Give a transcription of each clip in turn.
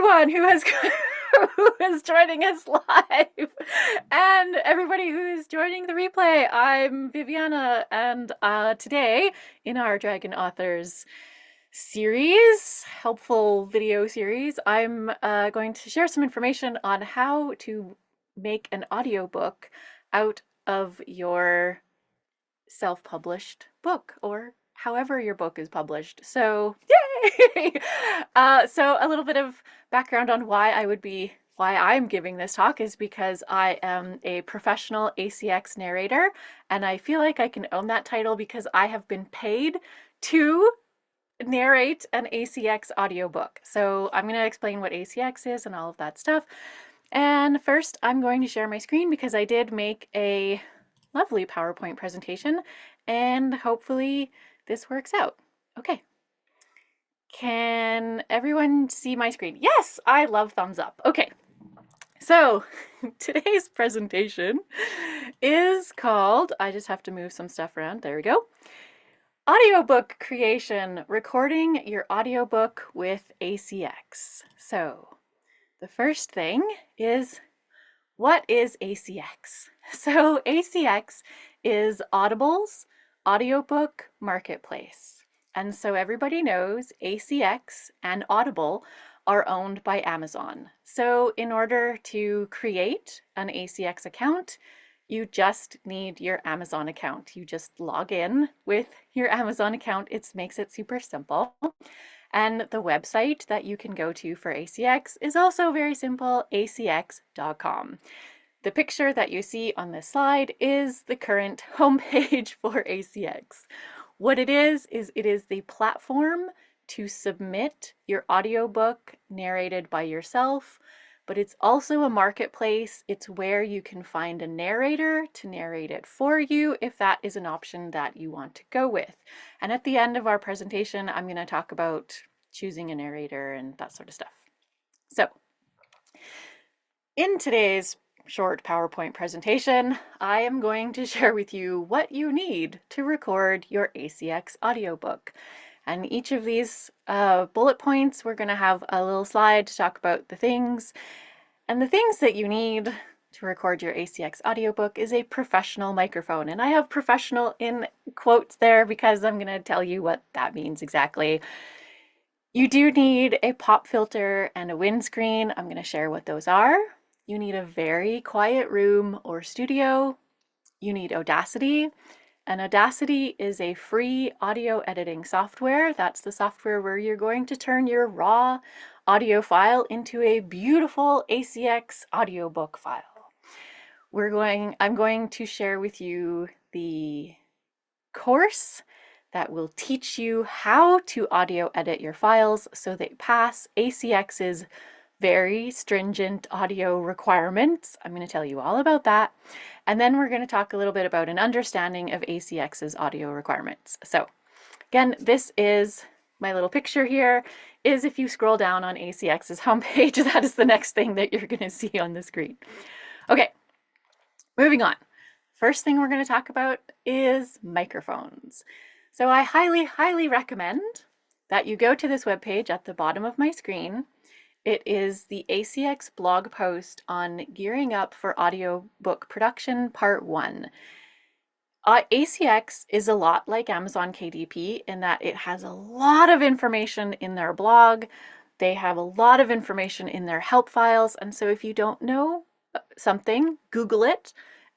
everyone who has who is joining us live and everybody who is joining the replay. I'm Vivyana, and today in our Dragon Authors series, helpful video series, I'm going to share some information on how to make an audiobook out of your self-published book, or however your book is published. So yay! So a little bit of background on why I'm giving this talk is because I am a professional ACX narrator, and I feel like I can own that title because I have been paid to narrate an ACX audiobook. So I'm going to explain what ACX is and all of that stuff. And first, I'm going to share my screen because I did make a lovely PowerPoint presentation, and hopefully this works out. Okay. Can everyone see my screen? Yes, I love thumbs up. Okay. So today's presentation is called, I just have to move some stuff around. There we go. Audiobook creation, recording your audiobook with ACX. So the first thing is, what is ACX? So ACX is Audible's audiobook marketplace. And so everybody knows ACX and Audible are owned by Amazon. So in order to create an ACX account, you just need your Amazon account. You just log in with your Amazon account. It makes it super simple. And the website that you can go to for ACX is also very simple, acx.com. The picture that you see on this slide is the current homepage for ACX. What it is it is the platform to submit your audiobook narrated by yourself, but it's also a marketplace. It's where you can find a narrator to narrate it for you if that is an option that you want to go with. And at the end of our presentation, I'm going to talk about choosing a narrator and that sort of stuff. So in today's short PowerPoint presentation, I am going to share with you what you need to record your ACX audiobook. And each of these bullet points, we're going to have a little slide to talk about the things. And the things that you need to record your ACX audiobook is a professional microphone. And I have professional in quotes there because I'm going to tell you what that means exactly. You do need a pop filter and a windscreen. I'm going to share what those are. You need a very quiet room or studio. You need Audacity. And Audacity is a free audio editing software. That's the software where you're going to turn your raw audio file into a beautiful ACX audiobook file. I'm going to share with you the course that will teach you how to audio edit your files so they pass ACX's very stringent audio requirements. I'm going to tell you all about that. And then we're going to talk a little bit about an understanding of ACX's audio requirements. So again, this is my little picture here, is if you scroll down on ACX's homepage, that is the next thing that you're going to see on the screen. Okay, moving on. First thing we're going to talk about is microphones. So I highly, highly recommend that you go to this webpage at the bottom of my screen. It is the ACX blog post on gearing up for audiobook production part 1. ACX is a lot like Amazon KDP in that it has a lot of information in their blog. They have a lot of information in their help files. And so if you don't know something, Google it,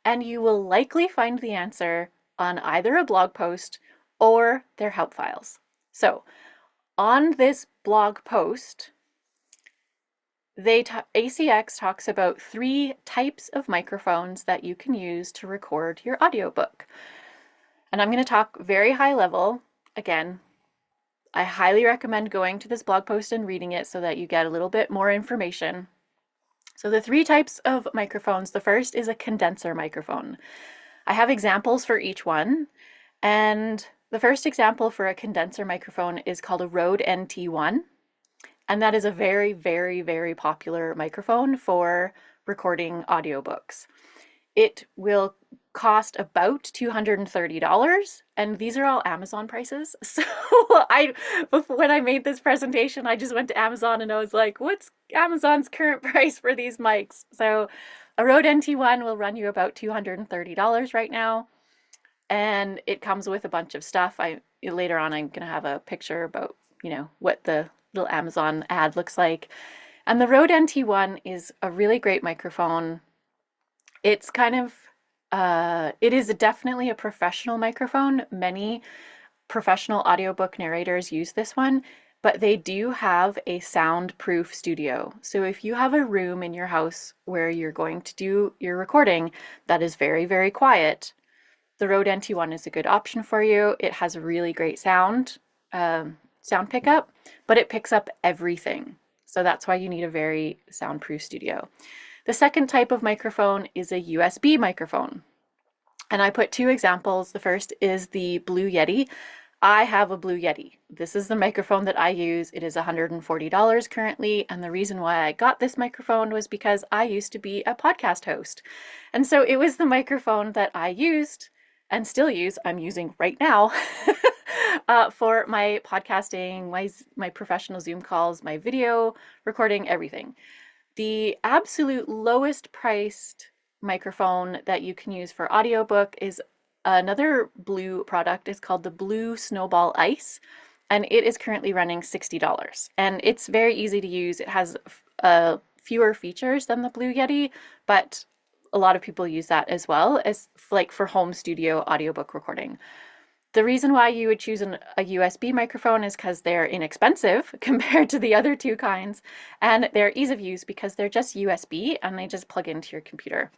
and you will likely find the answer on either a blog post or their help files. So on this blog post, ACX talks about 3 types of microphones that you can use to record your audiobook. And I'm going to talk very high level. Again, I highly recommend going to this blog post and reading it so that you get a little bit more information. So the 3 types of microphones, the first is a condenser microphone. I have examples for each one. And the first example for a condenser microphone is called a Rode NT1. And that is a very, very, very popular microphone for recording audiobooks. It will cost about $230, and these are all Amazon prices. So when I made this presentation, I just went to Amazon and I was like, what's Amazon's current price for these mics. So a Rode NT1 will run you about $230 right now. And it comes with a bunch of stuff. Later on I'm gonna have a picture about, what the little Amazon ad looks like. And the Rode NT1 is a really great microphone. It's kind of it is definitely a professional microphone. Many professional audiobook narrators use this one, but they do have a soundproof studio. So if you have a room in your house where you're going to do your recording that is very, very quiet, the Rode NT1 is a good option for you. It has a really great sound pickup, but it picks up everything. So that's why you need a very soundproof studio. The second type of microphone is a USB microphone. And I put two examples. The first is the Blue Yeti. I have a Blue Yeti. This is the microphone that I use. It is $140 currently. And the reason why I got this microphone was because I used to be a podcast host. And so it was the microphone that I used and still use, I'm using right now, for my podcasting, my professional Zoom calls, my video recording, everything. The absolute lowest priced microphone that you can use for audiobook is another Blue product. It's called the Blue Snowball Ice, and it is currently running $60. And it's very easy to use. It has fewer features than the Blue Yeti, but a lot of people use that as well as like for home studio audiobook recording. The reason why you would choose a USB microphone is because they're inexpensive compared to the other two kinds, and they're ease of use because they're just USB and they just plug into your computer.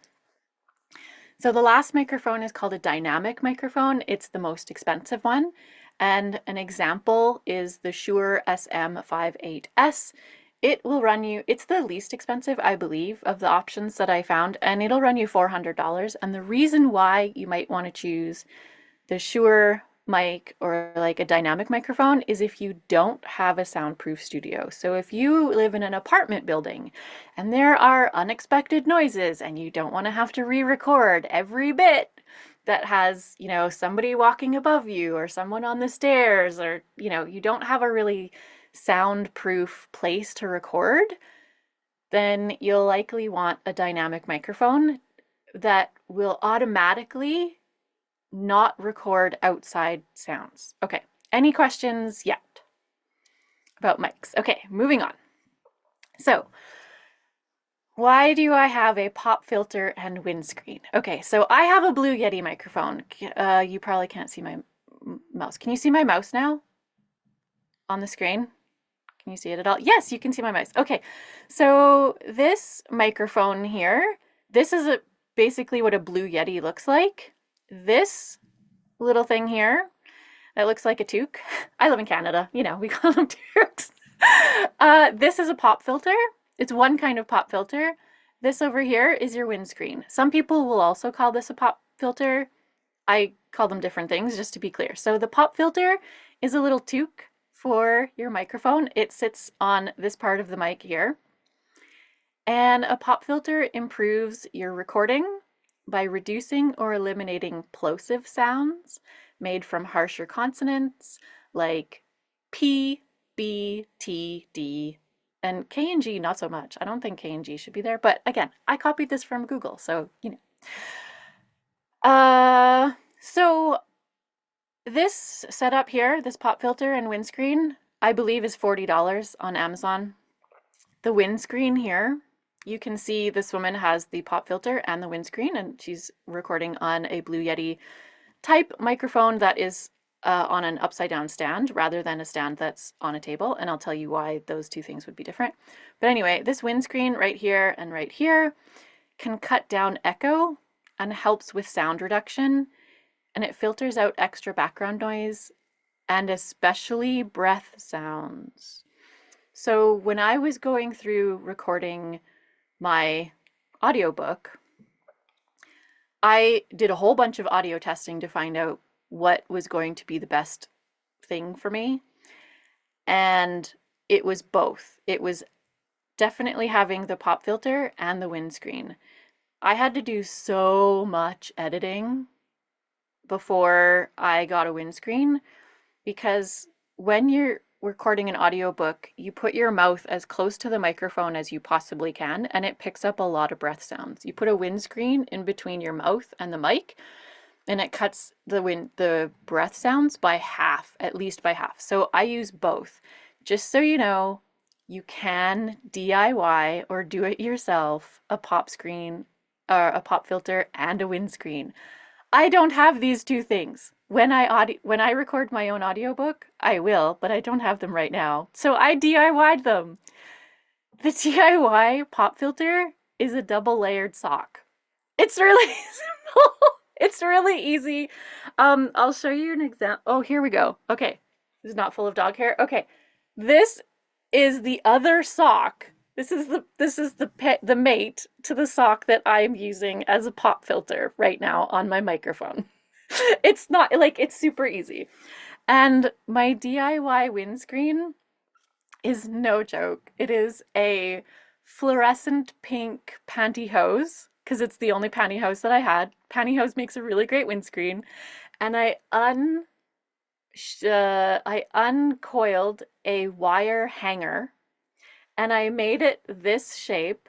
So the last microphone is called a dynamic microphone. It's the most expensive one, and an example is the Shure SM58S. It will run you, it's the least expensive, I believe, of the options that I found, and it'll run you $400. And the reason why you might want to choose the Shure mic or like a dynamic microphone is if you don't have a soundproof studio. So if you live in an apartment building and there are unexpected noises and you don't want to have to re-record every bit that has, somebody walking above you or someone on the stairs, or, you don't have a really soundproof place to record, then you'll likely want a dynamic microphone that will automatically not record outside sounds. Okay, any questions yet about mics? Okay, moving on. So, why do I have a pop filter and windscreen? Okay, so I have a Blue Yeti microphone. You probably can't see my mouse. Can you see my mouse now on the screen? Can you see it at all? Yes, you can see my mouse. Okay, so this microphone here, this is basically what a Blue Yeti looks like. This little thing here that looks like a toque. I live in Canada, we call them toques. This is a pop filter. It's one kind of pop filter. This over here is your windscreen. Some people will also call this a pop filter. I call them different things just to be clear. So the pop filter is a little toque for your microphone. It sits on this part of the mic here. And a pop filter improves your recording by reducing or eliminating plosive sounds made from harsher consonants like P, B, T, D, and K and G not so much. I don't think K and G should be there, but again, I copied this from Google, so so this setup here, this pop filter and windscreen, I believe is $40 on Amazon. The windscreen here, you can see this woman has the pop filter and the windscreen, and she's recording on a Blue Yeti type microphone that is on an upside down stand rather than a stand that's on a table, and I'll tell you why those two things would be different. But anyway, this windscreen right here and right here can cut down echo and helps with sound reduction, and it filters out extra background noise and especially breath sounds. So when I was going through recording my audiobook, I did a whole bunch of audio testing to find out what was going to be the best thing for me. And it was both. It was definitely having the pop filter and the windscreen. I had to do so much editing before I got a windscreen, because when you're recording an audiobook, you put your mouth as close to the microphone as you possibly can, and it picks up a lot of breath sounds. You put a windscreen in between your mouth and the mic, and it cuts the breath sounds by half, at least by half. So I use both. Just so you know, you can DIY or do it yourself a pop screen, a pop filter, and a windscreen. I don't have these two things. When I record my own audiobook, I will, but I don't have them right now. So I DIY'd them. The DIY pop filter is a double layered sock. It's really simple. It's really easy. I'll show you an example. Oh, here we go. Okay. This is not full of dog hair. Okay. This is the other sock. This is the mate to the sock that I'm using as a pop filter right now on my microphone. It's not like it's super easy. And my DIY windscreen is no joke. It is a fluorescent pink pantyhose because it's the only pantyhose that I had. Pantyhose makes a really great windscreen, and I uncoiled a wire hanger and I made it this shape,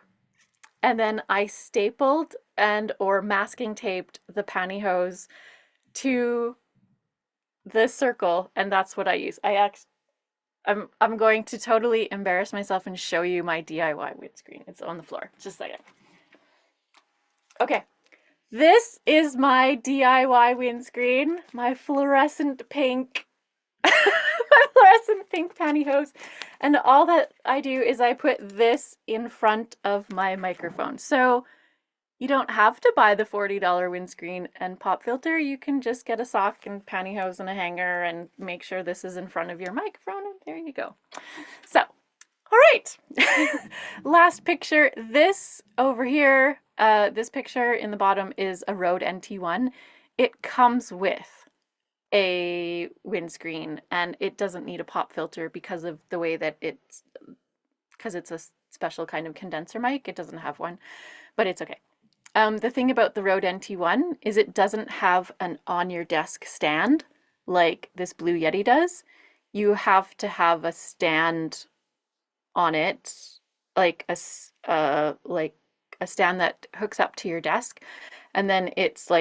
and then I stapled and or masking taped the pantyhose to the circle, and that's what I use. I'm going to totally embarrass myself and show you my DIY windscreen. It's on the floor. Just a second. Okay. This is my DIY windscreen, my fluorescent pink my fluorescent pink pantyhose. And all that I do is I put this in front of my microphone. So you don't have to buy the $40 windscreen and pop filter. You can just get a sock and pantyhose and a hanger and make sure this is in front of your microphone, and there you go. So, all right. Last picture. This over here, this picture in the bottom is a Rode NT1. It comes with a windscreen, and it doesn't need a pop filter because of the way that because it's a special kind of condenser mic. It doesn't have one, but it's okay. The thing about the Rode NT1 is it doesn't have an on-your-desk stand like this Blue Yeti does. You have to have a stand on it, like a stand that hooks up to your desk, and then it's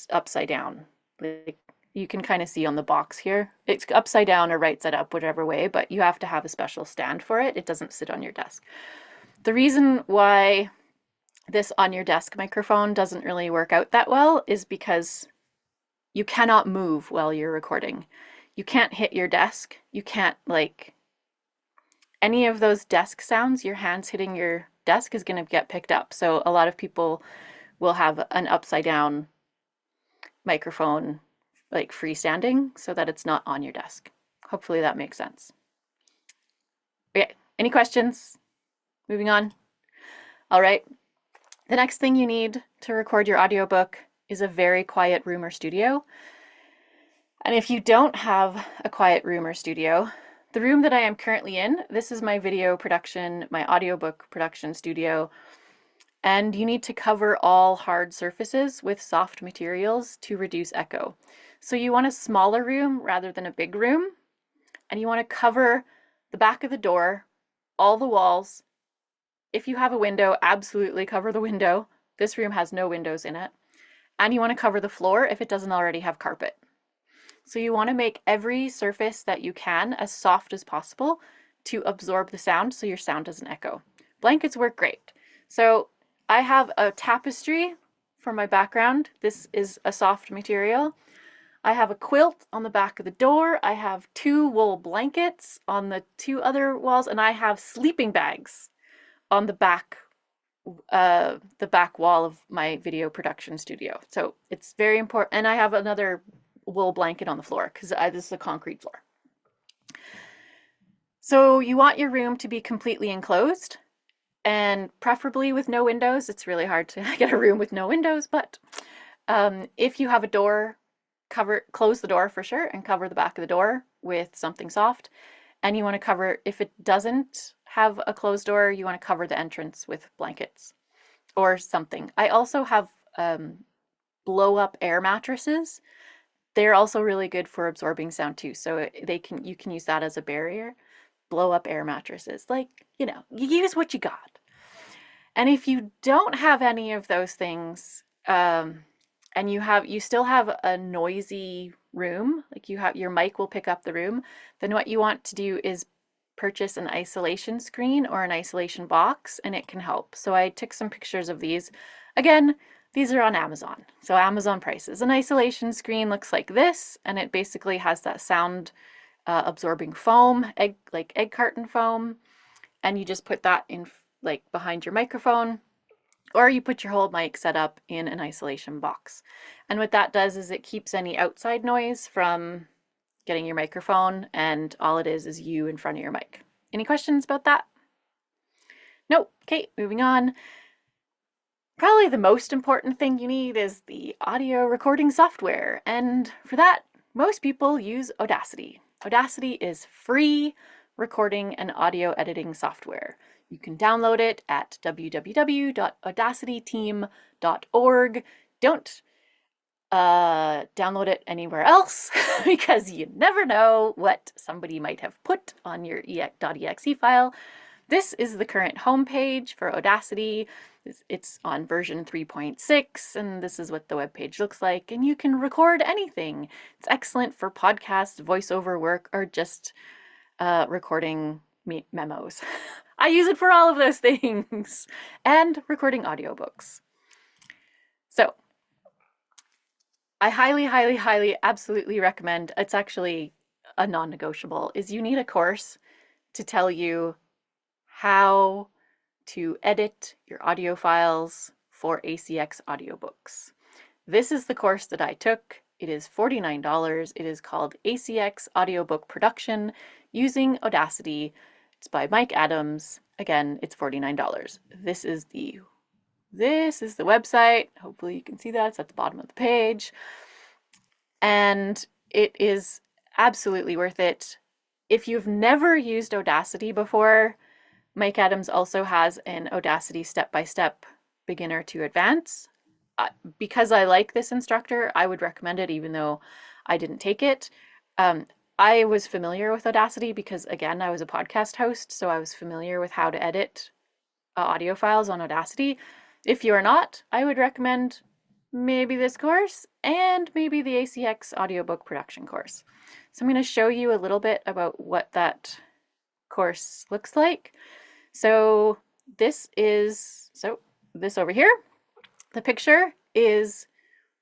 upside down. Like you can kind of see on the box here. It's upside down or right side up, whichever way, but you have to have a special stand for it. It doesn't sit on your desk. The reason why this on your desk microphone doesn't really work out that well is because you cannot move while you're recording. You can't hit your desk. You can't any of those desk sounds, your hands hitting your desk is going to get picked up. So a lot of people will have an upside down microphone freestanding so that it's not on your desk. Hopefully that makes sense. Okay, any questions? Moving on. All right. The next thing you need to record your audiobook is a very quiet room or studio. And if you don't have a quiet room or studio, the room that I am currently in, this is my video production, my audiobook production studio, and you need to cover all hard surfaces with soft materials to reduce echo. So you want a smaller room rather than a big room, and you want to cover the back of the door, all the walls. If you have a window, absolutely cover the window. This room has no windows in it. And you want to cover the floor if it doesn't already have carpet. So you want to make every surface that you can as soft as possible to absorb the sound so your sound doesn't echo. Blankets work great. So I have a tapestry for my background. This is a soft material. I have a quilt on the back of the door. I have 2 wool blankets on the 2 other walls, and I have sleeping bags on the back wall of my video production studio. So it's very important. And I have another wool blanket on the floor because this is a concrete floor. So you want your room to be completely enclosed and preferably with no windows. It's really hard to get a room with no windows, but if you have a door, close the door for sure and cover the back of the door with something soft. And you want to cover, if it doesn't have a closed door, you want to cover the entrance with blankets or something. I also have blow up air mattresses. they're also really good for absorbing sound too. So you can use that as a barrier. Blow up air mattresses, like, you use what you got. And if you don't have any of those things, and you still have a noisy room, like your mic will pick up the room, then what you want to do is purchase an isolation screen or an isolation box, and it can help. So I took some pictures of these. Again, these are on Amazon. So Amazon prices. An isolation screen looks like this, and it basically has that sound absorbing foam, like egg carton foam, and you just put that in like behind your microphone, or you put your whole mic set up in an isolation box. And what that does is it keeps any outside noise from getting your microphone, and all it is you in front of your mic. Any questions about that? No. Okay, moving on. Probably the most important thing you need is the audio recording software, and for that, most people use Audacity. Audacity is free recording and audio editing software. You can download it at www.audacityteam.org. Don't download it anywhere else because you never know what somebody might have put on your .exe file. This is the current homepage for Audacity. It's on version 3.6, and this is what the webpage looks like, and you can record anything. It's excellent for podcasts, voiceover work, or just recording memos. I use it for all of those things, and recording audiobooks. So I highly, highly, highly, absolutely recommend, it's actually a non-negotiable, is you need a course to tell you how to edit your audio files for ACX audiobooks. This is the course that I took. It is $49. It is called ACX Audiobook Production using Audacity. It's by Mike Adams. Again, it's $49. This is the website. Hopefully you can see that. It's at the bottom of the page. And it is absolutely worth it. If you've never used Audacity before, Mike Adams also has an Audacity step-by-step beginner to advance. Because I like this instructor, I would recommend it even though I didn't take it. I was familiar with Audacity because, again, I was a podcast host, so I was familiar with how to edit audio files on Audacity. If you're not, I would recommend maybe this course and maybe the ACX audiobook production course. So I'm going to show you a little bit about what that course looks like. So this over here, the picture is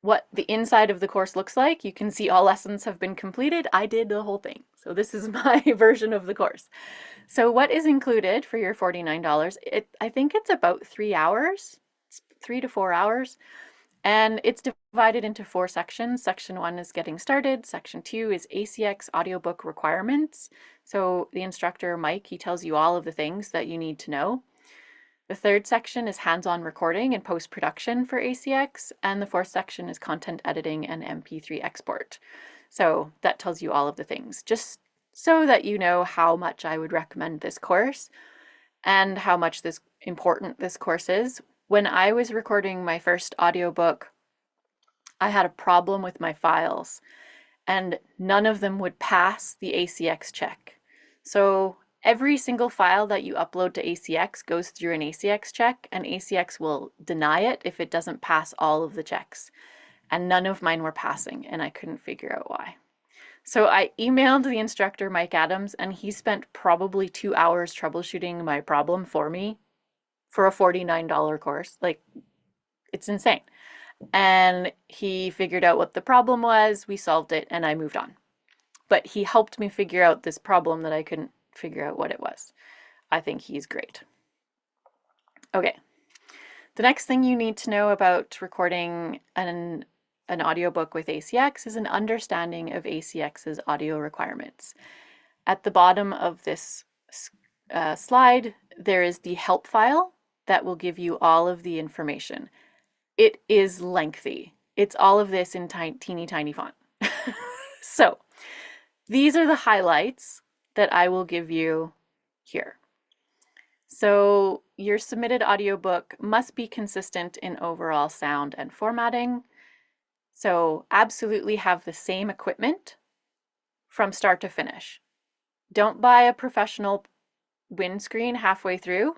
what the inside of the course looks like. You can see all lessons have been completed. I did the whole thing. So this is my version of the course. So what is included for your $49? I think it's about 3 hours. It's 3 to 4 hours. And it's divided into 4 sections. Section 1 is getting started. Section 2 is ACX audiobook requirements. So the instructor, Mike, he tells you all of the things that you need to know. The 3rd section is hands-on recording and post-production for ACX, and the 4th section is content editing and MP3 export. So that tells you all of the things, just so that you know how much I would recommend this course and how much important this course is. When I was recording my first audiobook, I had a problem with my files, and none of them would pass the ACX check. So every single file that you upload to ACX goes through an ACX check, and ACX will deny it if it doesn't pass all of the checks. And none of mine were passing, and I couldn't figure out why. So I emailed the instructor, Mike Adams, and he spent probably 2 hours troubleshooting my problem for me for a $49 course. Like, it's insane. And he figured out what the problem was, we solved it, and I moved on. But he helped me figure out this problem that I couldn't figure out what it was. I think he's great. Okay. The next thing you need to know about recording an audiobook with ACX is an understanding of ACX's audio requirements. At the bottom of this slide, there is the help file that will give you all of the information. It is lengthy. It's all of this in teeny tiny font. So these are the highlights that I will give you here. So your submitted audiobook must be consistent in overall sound and formatting. So absolutely have the same equipment from start to finish. Don't buy a professional windscreen halfway through.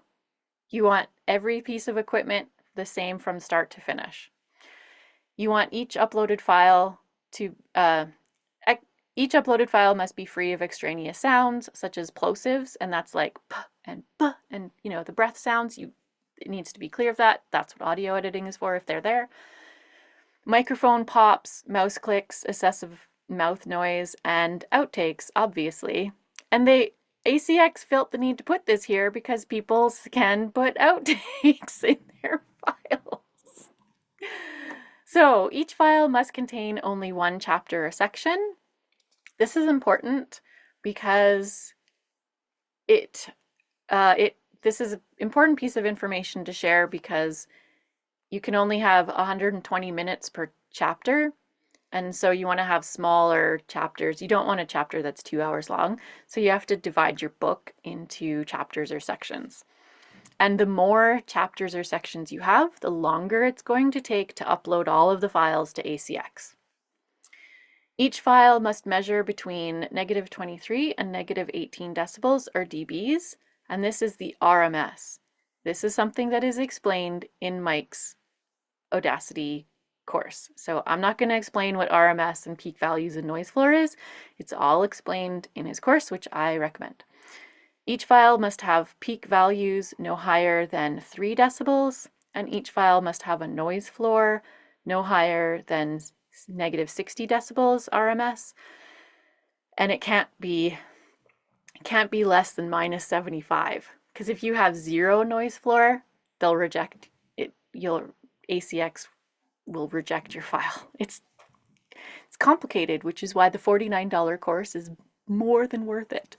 You want every piece of equipment the same from start to finish. You want each uploaded file to each uploaded file must be free of extraneous sounds such as plosives, and that's like p and b and the breath sounds. It needs to be clear of that. That's what audio editing is for if they're there. Microphone pops, mouse clicks, excessive mouth noise, and outtakes, obviously. And ACX felt the need to put this here because people can put outtakes in their files. So each file must contain only one chapter or section. This is important because this is an important piece of information to share because you can only have 120 minutes per chapter. And so you want to have smaller chapters. You don't want a chapter that's 2 hours long. So you have to divide your book into chapters or sections. And the more chapters or sections you have, the longer it's going to take to upload all of the files to ACX. Each file must measure between -23 and -18 decibels, or dBs, and this is the RMS. This is something that is explained in Mike's Audacity course. So I'm not going to explain what RMS and peak values and noise floor is. It's all explained in his course, which I recommend. Each file must have peak values no higher than 3 decibels, and each file must have a noise floor no higher than -60 decibels RMS, and it can't be less than -75, because if you have 0 noise floor, they'll reject it. ACX will reject your file. It's complicated, which is why the $49 course is more than worth it.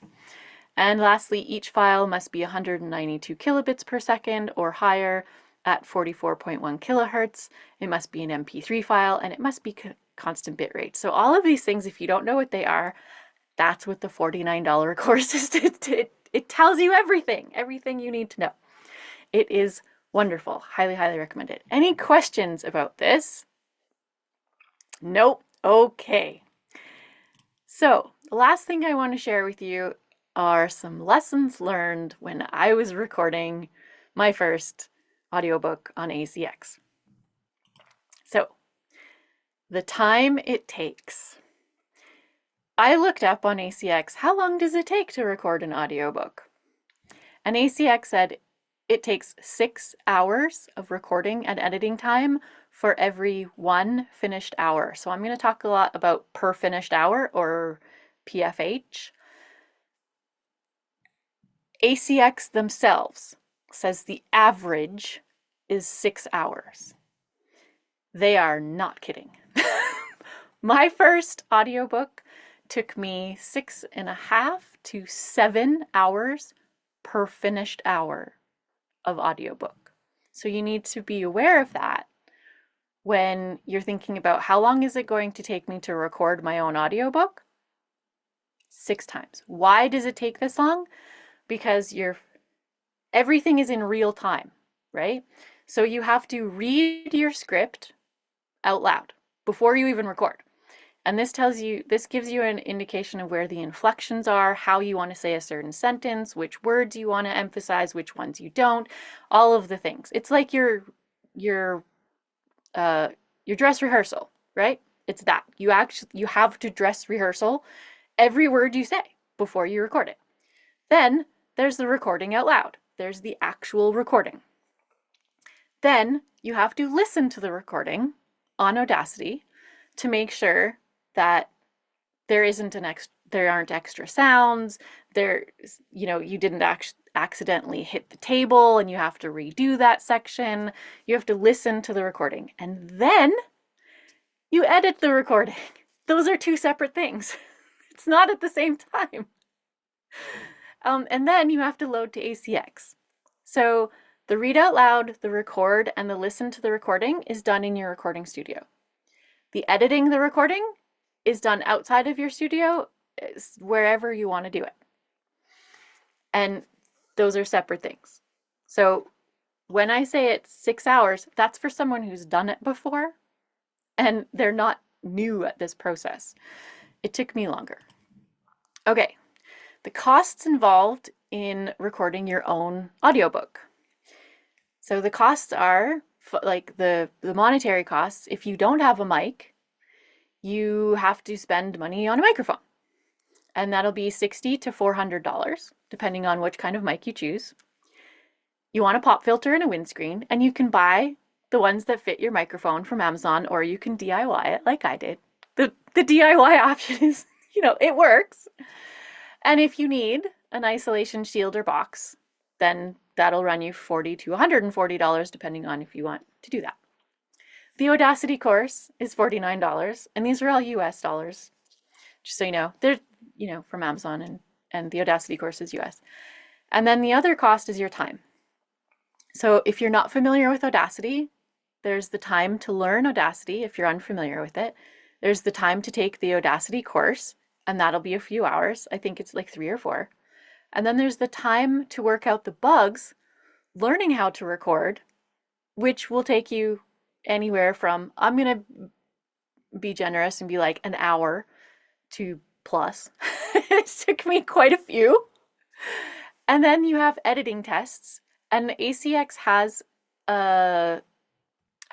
And lastly, each file must be 192 kilobits per second or higher at 44.1 kilohertz. It must be an MP3 file, and it must be constant bitrate. So all of these things, if you don't know what they are, that's what the $49 course is. It tells you everything you need to know. It is wonderful. Highly, highly recommend it. Any questions about this? Nope. Okay. So the last thing I want to share with you are some lessons learned when I was recording my first audiobook on ACX. So, the time it takes. I looked up on ACX, how long does it take to record an audiobook? And ACX said it takes 6 hours of recording and editing time for every 1 finished hour. So I'm going to talk a lot about per finished hour, or PFH. ACX themselves says the average is 6 hours. They are not kidding. My first audiobook took me 6.5 to 7 hours per finished hour of audiobook. So you need to be aware of that when you're thinking about how long is it going to take me to record my own audiobook? 6 times. Why does it take this long? Because everything is in real time, right? So you have to read your script out loud before you even record. And this gives you an indication of where the inflections are, how you want to say a certain sentence, which words you want to emphasize, which ones you don't, all of the things. It's like your dress rehearsal, right? It's that. You have to dress rehearsal every word you say before you record it. Then there's the recording out loud. There's the actual recording. Then you have to listen to the recording on Audacity to make sure that there aren't extra sounds. You didn't accidentally hit the table and you have to redo that section. You have to listen to the recording, and then you edit the recording. Those are 2 separate things. It's not at the same time. And then you have to load to ACX. So the read out loud, the record, and the listen to the recording is done in your recording studio. The editing the recording is done outside of your studio, wherever you want to do it. And those are separate things. So when I say it's 6 hours, that's for someone who's done it before and they're not new at this process. It took me longer. Okay, the costs involved in recording your own audiobook. So the costs are like the monetary costs. If you don't have a mic, you have to spend money on a microphone. And that'll be $60 to $400, depending on which kind of mic you choose. You want a pop filter and a windscreen, and you can buy the ones that fit your microphone from Amazon, or you can DIY it like I did. The DIY option is, it works. And if you need an isolation shield or box, then that'll run you $40 to $140, depending on if you want to do that. The Audacity course is $49, and these are all US dollars, just so you know. They're, from Amazon, and the Audacity course is US. And then the other cost is your time. So if you're not familiar with Audacity, there's the time to learn Audacity if you're unfamiliar with it. There's the time to take the Audacity course, and that'll be a few hours. I think it's like 3 or 4. And then there's the time to work out the bugs, learning how to record, which will take you anywhere from, I'm going to be generous and be like an hour to plus. It took me quite a few. And then you have editing tests, and ACX has a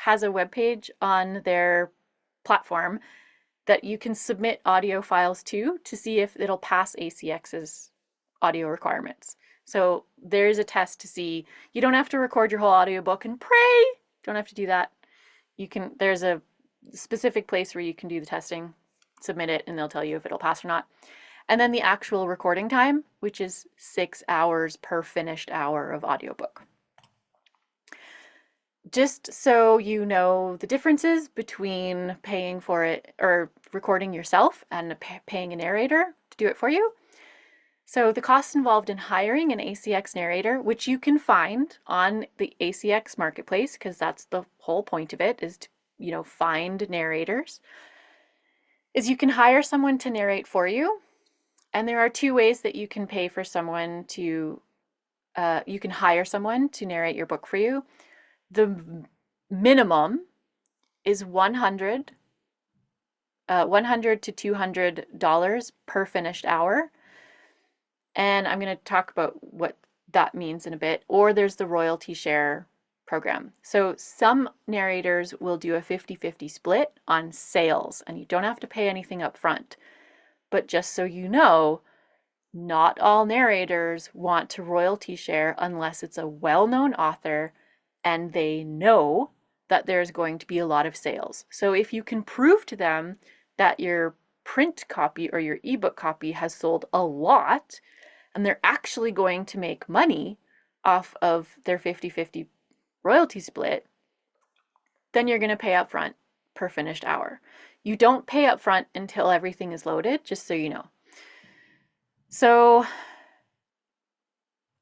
webpage on their platform that you can submit audio files to see if it'll pass ACX's audio requirements. So there's a test to see. You don't have to record your whole audiobook and pray. Don't have to do that. There's a specific place where you can do the testing, submit it, and they'll tell you if it'll pass or not. And then the actual recording time, which is 6 hours per finished hour of audiobook. Just so you know the differences between paying for it or recording yourself and paying a narrator to do it for you. So the costs involved in hiring an ACX narrator, which you can find on the ACX marketplace, because that's the whole point of it, is to, find narrators, is you can hire someone to narrate for you. And there are 2 ways that you can pay for someone to, you can hire someone to narrate your book for you. The minimum is $100 to $200 per finished hour. And I'm going to talk about what that means in a bit. Or there's the royalty share program. So some narrators will do a 50-50 split on sales, and you don't have to pay anything up front. But just so you know, not all narrators want to royalty share unless it's a well-known author and they know that there's going to be a lot of sales. So if you can prove to them that your print copy or your ebook copy has sold a lot, and they're actually going to make money off of their 50-50 royalty split, then you're going to pay up front per finished hour. You don't pay up front until everything is loaded, just so you know. So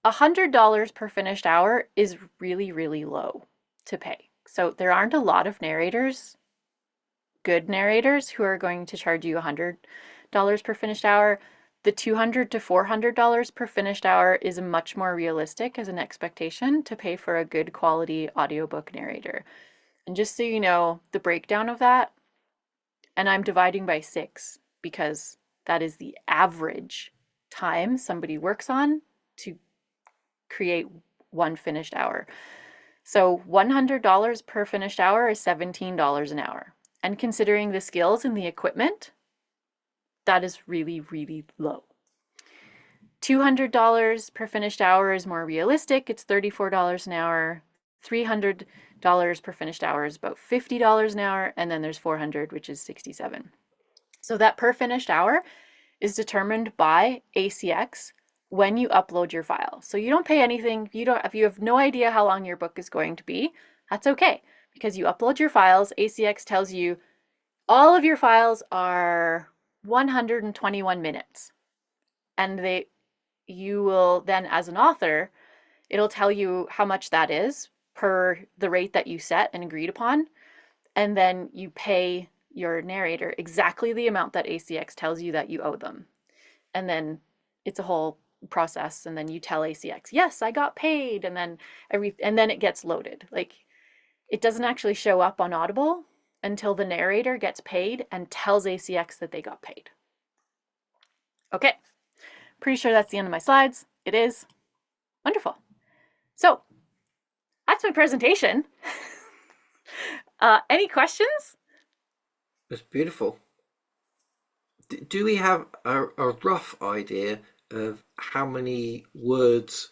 $100 per finished hour is really, really low to pay. So there aren't a lot of narrators, good narrators, who are going to charge you $100 per finished hour. The $200 to $400 per finished hour is much more realistic as an expectation to pay for a good quality audiobook narrator. And just so you know, the breakdown of that, and I'm dividing by 6 because that is the average time somebody works on to create one finished hour. So $100 per finished hour is $17 an hour. And considering the skills and the equipment, that is really, really low. $200 per finished hour is more realistic. It's $34 an hour. $300 per finished hour is about $50 an hour. And then there's $400, which is $67. So that per finished hour is determined by ACX when you upload your file. So you don't pay anything. If you have no idea how long your book is going to be, that's okay, because you upload your files. ACX tells you all of your files are 121 minutes. And you will then, as an author, it'll tell you how much that is per the rate that you set and agreed upon. And then you pay your narrator exactly the amount that ACX tells you that you owe them. And then it's a whole process. And then you tell ACX, yes, I got paid. And then it gets loaded. Like, it doesn't actually show up on Audible until the narrator gets paid and tells ACX that they got paid. Okay, pretty sure that's the end of my slides. It is. Wonderful. So that's my presentation. Any questions? That's beautiful. Do we have a rough idea of how many words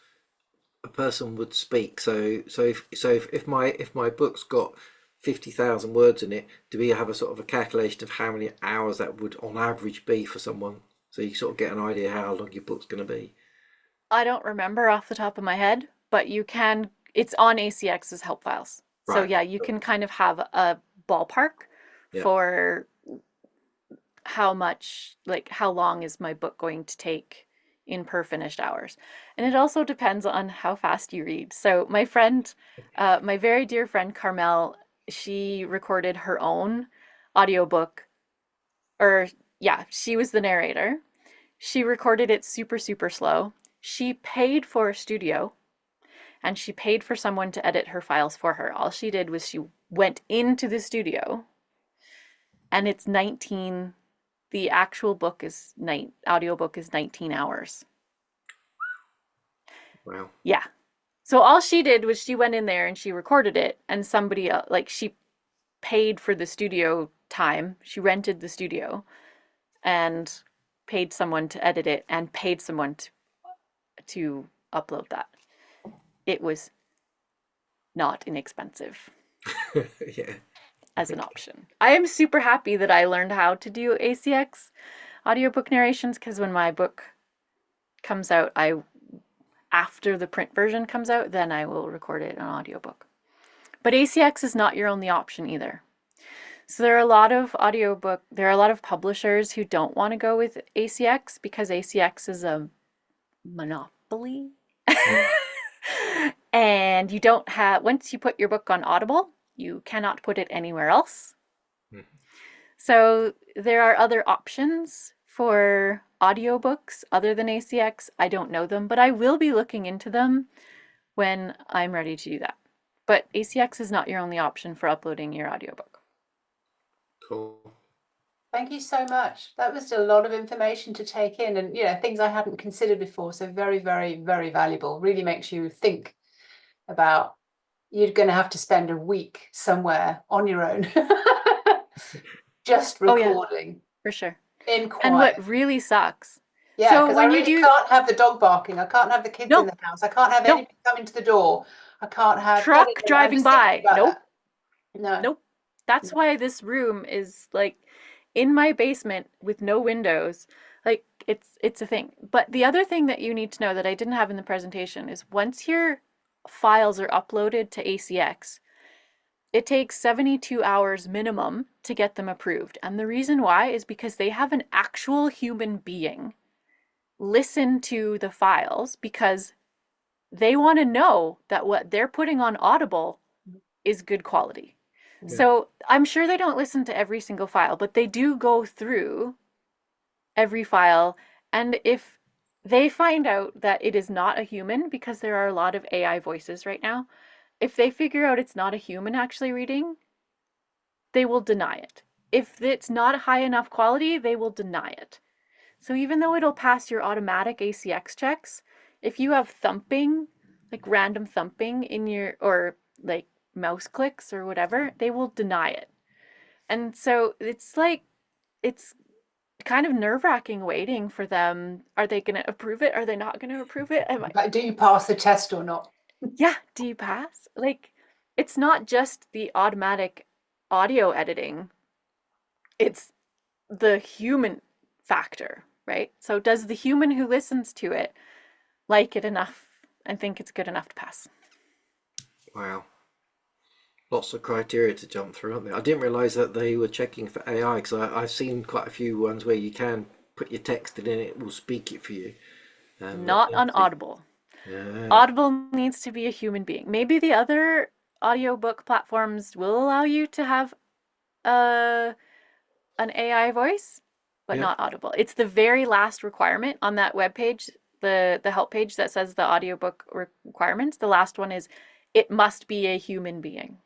a person would speak? So if my book's got 50,000 words in it, do we have a sort of a calculation of how many hours that would on average be for someone? So you sort of get an idea how long your book's going to be. I don't remember off the top of my head, but you can, it's on ACX's help files. So Right. yeah, you can kind of have a ballpark Yeah. for how much, like how long is my book going to take in per finished hours. And it also depends on how fast you read. So my friend, my very dear friend Carmel, she recorded her own audiobook, or yeah, she was the narrator. She recorded it super, super slow. She paid for a studio and she paid for someone to edit her files for her. All she did was she went into the studio, and it's 19, the actual book is audiobook is 19 hours. Wow. Yeah. So all she did was she went in there and she recorded it, and somebody like she paid for the studio time. She rented the studio and paid someone to edit it and paid someone to upload that. It was not inexpensive Yeah. as an option. I am super happy that I learned how to do ACX audiobook narrations, because when my book comes out, after the print version comes out, then I will record it on audiobook. But ACX is not your only option either. So there are a lot of publishers who don't want to go with ACX because ACX is a monopoly. And you don't have, once you put your book on Audible, you cannot put it anywhere else. Mhm. So there are other options for audiobooks other than ACX. I don't know them, but I will be looking into them when I'm ready to do that. But ACX is not your only option for uploading your audiobook. Cool. Thank you so much. That was a lot of information to take in, and things I hadn't considered before. So very, very, very valuable. Really makes you think about you're going to have to spend a week somewhere on your own, just Oh yeah, recording for sure. in And quiet. what really sucks. Yeah, So because I when you really do, can't have the dog barking. I can't have the kids in no, the house. I can't have no, anything coming to the door. I can't have. truck I'm driving just thinking by, about nope, that. No, nope. That's no. why this room is like in my basement with no windows. Like it's a thing. But the other thing that you need to know that I didn't have in the presentation is once your files are uploaded to ACX, it takes 72 hours minimum to get them approved. And the reason why is because they have an actual human being listen to the files, because they want to know that what they're putting on Audible is good quality. Yeah. So I'm sure they don't listen to every single file, but they do go through every file. And if they find out that it is not a human, because there are a lot of AI voices right now, if they figure out it's not a human actually reading, they will deny it. If it's not high enough quality, they will deny it. So even though it'll pass your automatic ACX checks, if you have thumping, like random thumping in your, or like mouse clicks or whatever, they will deny it. And so it's like, it's kind of nerve-wracking waiting for them. Are they going to approve it? Are they not going to approve it? But do you pass the test or not? Yeah, do you pass? Like, it's not just the automatic audio editing, it's the human factor, right? So does the human who listens to it like it enough and think it's good enough to pass? Wow. Lots of criteria to jump through, aren't there? I didn't realize that they were checking for AI because I've seen quite a few ones where you can put your text in and it will speak it for you. Not on Obviously, Audible. yeah, Audible needs to be a human being. Maybe the other audiobook platforms will allow you to have a an AI voice, but yeah, not Audible. It's the very last requirement on that web page, the help page that says the audiobook requirements. The last one is it must be a human being.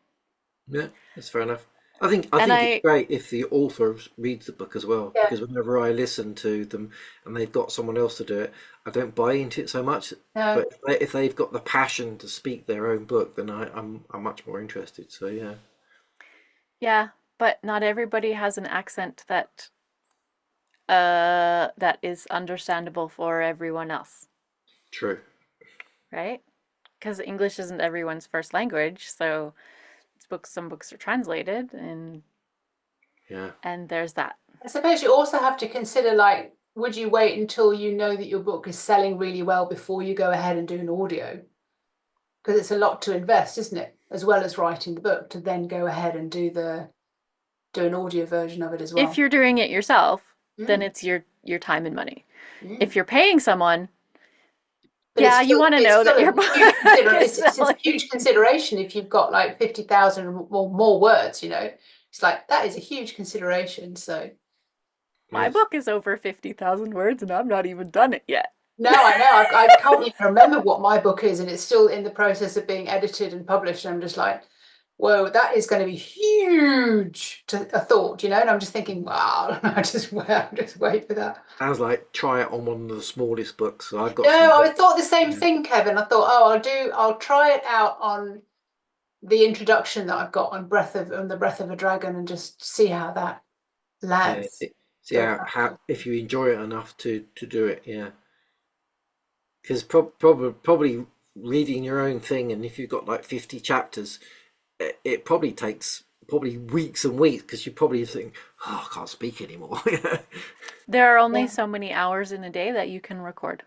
yeah. That's fair enough. I And think it's I, great if the author reads the book as well, Yeah. because whenever I listen to them and they've got someone else to do it, I don't buy into it so much. No. But if they've got the passion to speak their own book, then I'm much more interested. So yeah, yeah, but not everybody has an accent that is understandable for everyone else, true. right? Because English isn't everyone's first language, so some books are translated, Yeah, and there's that. I suppose you also have to consider, like, would you wait until you know that your book is selling really well before you go ahead and do an audio? Because it's a lot to invest, isn't it? As well as writing the book, to then go ahead and do an audio version of it as If well. you're doing it yourself, then Mm, it's your time and money. If mm. you're paying someone, But yeah, you want to it's know still that your a huge book is it's a selling. huge consideration if you've got like 50,000 or more words, you know. It's like that is a huge consideration. So My yes. book is over 50,000 words and I'm not even done it yet. no, I know. I can't even remember what my book is, and it's still in the process of being edited and published. And I'm just like, whoa, that is going to be huge to a thought, you know. And I'm just thinking, wow, I just wait for that. Sounds like try it on one of the smallest books. So I've got some No, I books. thought the same Yeah. thing, Kevin. I thought, oh, I'll try it out on the introduction that I've got on the Breath of a Dragon, and just see how that Yeah, lands. see But how if you enjoy it enough to do it, yeah. Because probably reading your own thing, and if you've got like 50 chapters, it probably takes probably weeks and weeks because you probably think, oh, I can't speak anymore. There are only yeah, so many hours in a day that you can record.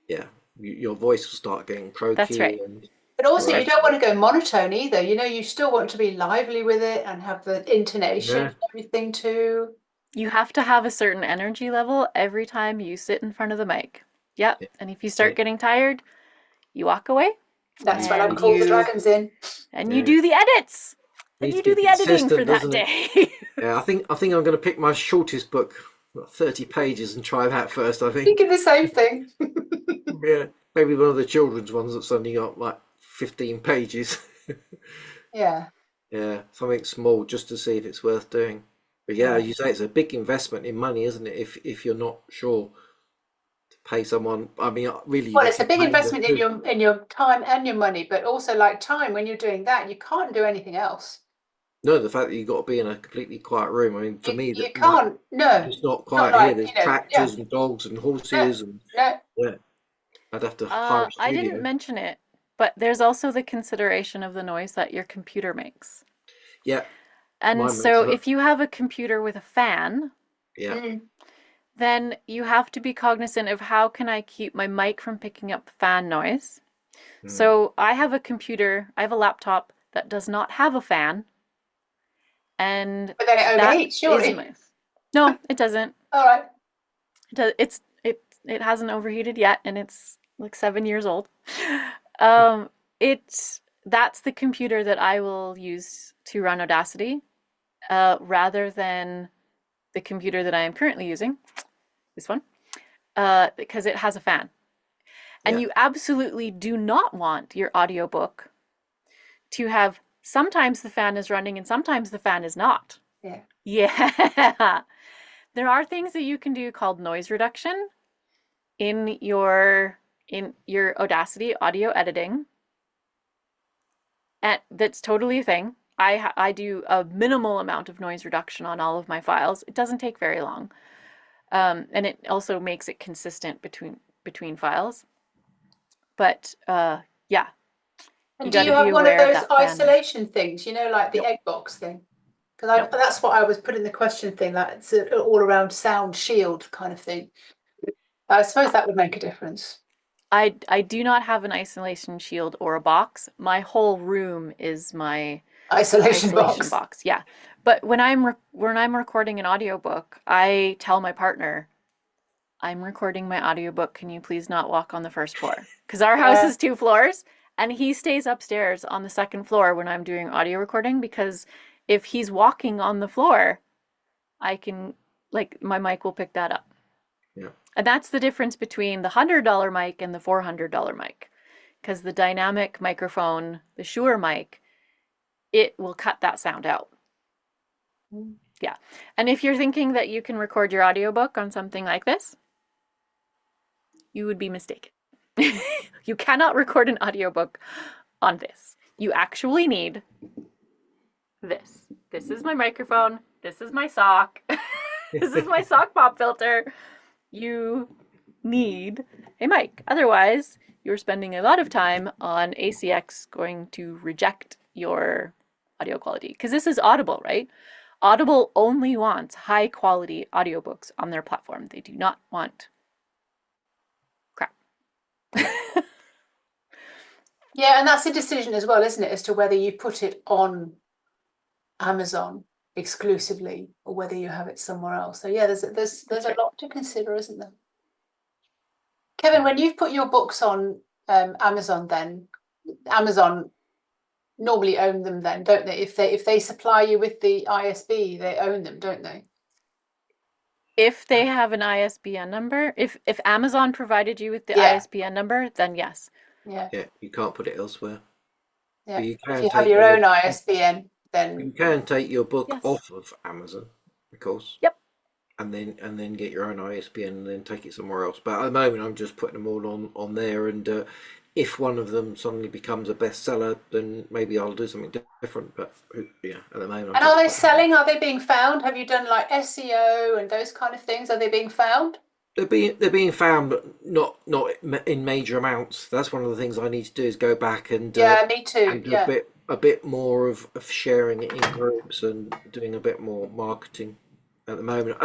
Yeah, your voice will start getting That's croaky right. and but also all you that don't stuff. want to go monotone either. You know, you still want to be lively with it and have the intonation Yeah, and everything too. You have to have a certain energy level every time you sit in front of the mic. Yep. yeah, And if you yeah. start getting tired, you walk away That's when Needs to I and be call the dragons in. you yeah do the edits and needs you to be do the editing for consistent, that doesn't it? day. Yeah, I think I'm going to pick my shortest book, 30 pages, and try that first. I think. Thinking the same thing. Yeah, maybe one of the children's ones that's only got like 15 pages. Yeah. Yeah, something small just to see if it's worth doing. But yeah, Yeah. you say it's a big investment in money, isn't it? If you're not sure to pay someone, I mean, really, Well, if it's a you're big paying them investment good. in your time and your money, but also like time when you're doing that, you can't do anything else. No, the fact that you've got to be in a completely quiet room. I mean, for me, You that my can't. No, it's not not quiet here. like, There's you know, yeah. tractors and dogs and No, horses, and no. yeah, I'd have to hire a I didn't studio. mention it, but there's also the consideration of the noise that your computer makes. Yeah, And mine makes so enough. if you have a computer with a fan, Yeah. Mm. then you have to be cognizant of how can I keep my mic from picking up the fan noise. Mm. So I have a laptop that does not have a fan, and But then it that overheats, is surely. my, no, it doesn't. All right. It hasn't overheated yet, and it's like 7 years old. Um, that's the computer that I will use to run Audacity, rather than the computer that I am currently using, this one, because it has a fan. And Yeah. you absolutely do not want your audiobook to have sometimes the fan is running and sometimes the fan is not. Yeah. Yeah. There are things that you can do called noise reduction in your Audacity audio editing, and that's totally a thing. I do a minimal amount of noise reduction on all of my files. It doesn't take very long, and it also makes it consistent between files. But yeah, you And do got to you be have one of aware of those that fan noise. isolation things, you know, like the Nope, egg box thing? Because nope. that's what I was putting the question thing, like it's an all around sound shield kind of thing. I suppose that would make a difference. I do not have an isolation shield or a box. My whole room is my Isolation isolation box. box. Yeah. But when I'm recording an audiobook, I tell my partner, I'm recording my audiobook. Can you please not walk on the first floor? Because our house Yeah, is 2 floors and he stays upstairs on the second floor when I'm doing audio recording, because if he's walking on the floor, I can, like, my mic will pick that up. Yeah. And that's the difference between the $100 mic and the $400 mic. Because the dynamic microphone, the Shure mic, it will cut that sound out. Yeah. And if you're thinking that you can record your audiobook on something like this, you would be mistaken. You cannot record an audiobook on this. You actually need this. This is my microphone. This is my sock. This is my sock pop filter. You need a mic. Otherwise, you're spending a lot of time on ACX going to reject your audio quality. Because this is Audible, right? Audible only wants high quality audiobooks on their platform. They do not want crap. Yeah, and that's a decision as well, isn't it, as to whether you put it on Amazon exclusively or whether you have it somewhere else. So yeah, there's a lot to consider, isn't there? Kevin, when you've put your books on Amazon, then Amazon normally own them, then, don't they? If they supply you with the ISB, they own them, don't they? If they have an ISBN number, if Amazon provided you with the Yeah. ISBN number, then yes. Yeah. Yeah, you can't put it elsewhere. Yeah. But you If can you have take your own ISBN, then you can take your book Yes. off of Amazon, of course. Yep. And then get your own ISBN and then take it somewhere else. But at the moment, I'm just putting them all on there. And if one of them suddenly becomes a bestseller, then maybe I'll do something different. But yeah, at the moment, and are they selling? Are they being found? Have you done like SEO and those kind of things? Are they being found? they're being found, but not in major amounts. That's one of the things I need to do is go back and Yeah, me too. and do Yeah. a bit more of sharing it in groups and doing a bit more marketing. At the moment,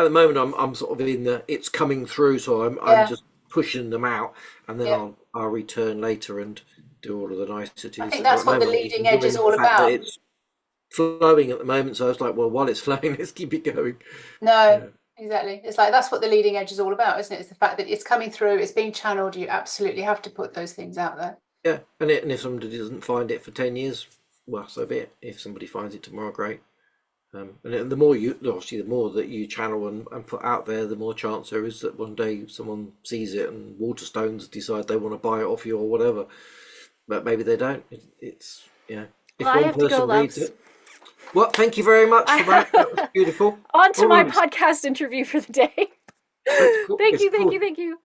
I'm sort of in the it's coming through, so I'm just pushing them out, and then Yeah. I'll return later and do all of the niceties. I think At that's the what the moment, I'm leading just edge is enjoying all the fact that about. it's flowing at the moment. So I was like, well, while it's flowing, let's keep it going. No, Yeah. exactly. It's like that's what the leading edge is all about, isn't it? It's the fact that it's coming through, it's being channeled. You absolutely have to put those things out there. Yeah, and if somebody doesn't find it for 10 years, well, so be it. If somebody finds it tomorrow, great. And the more obviously, the more that you channel and put out there, the more chance there is that one day someone sees it and Waterstones decide they want to buy it off you or whatever. But maybe they don't. It's yeah. If Well, I one have to go, person reads loves. it, well, thank you very much for that. That was beautiful. On to All my right, podcast interview for the day. that's cool. Thank It's you, thank cool. you, thank you.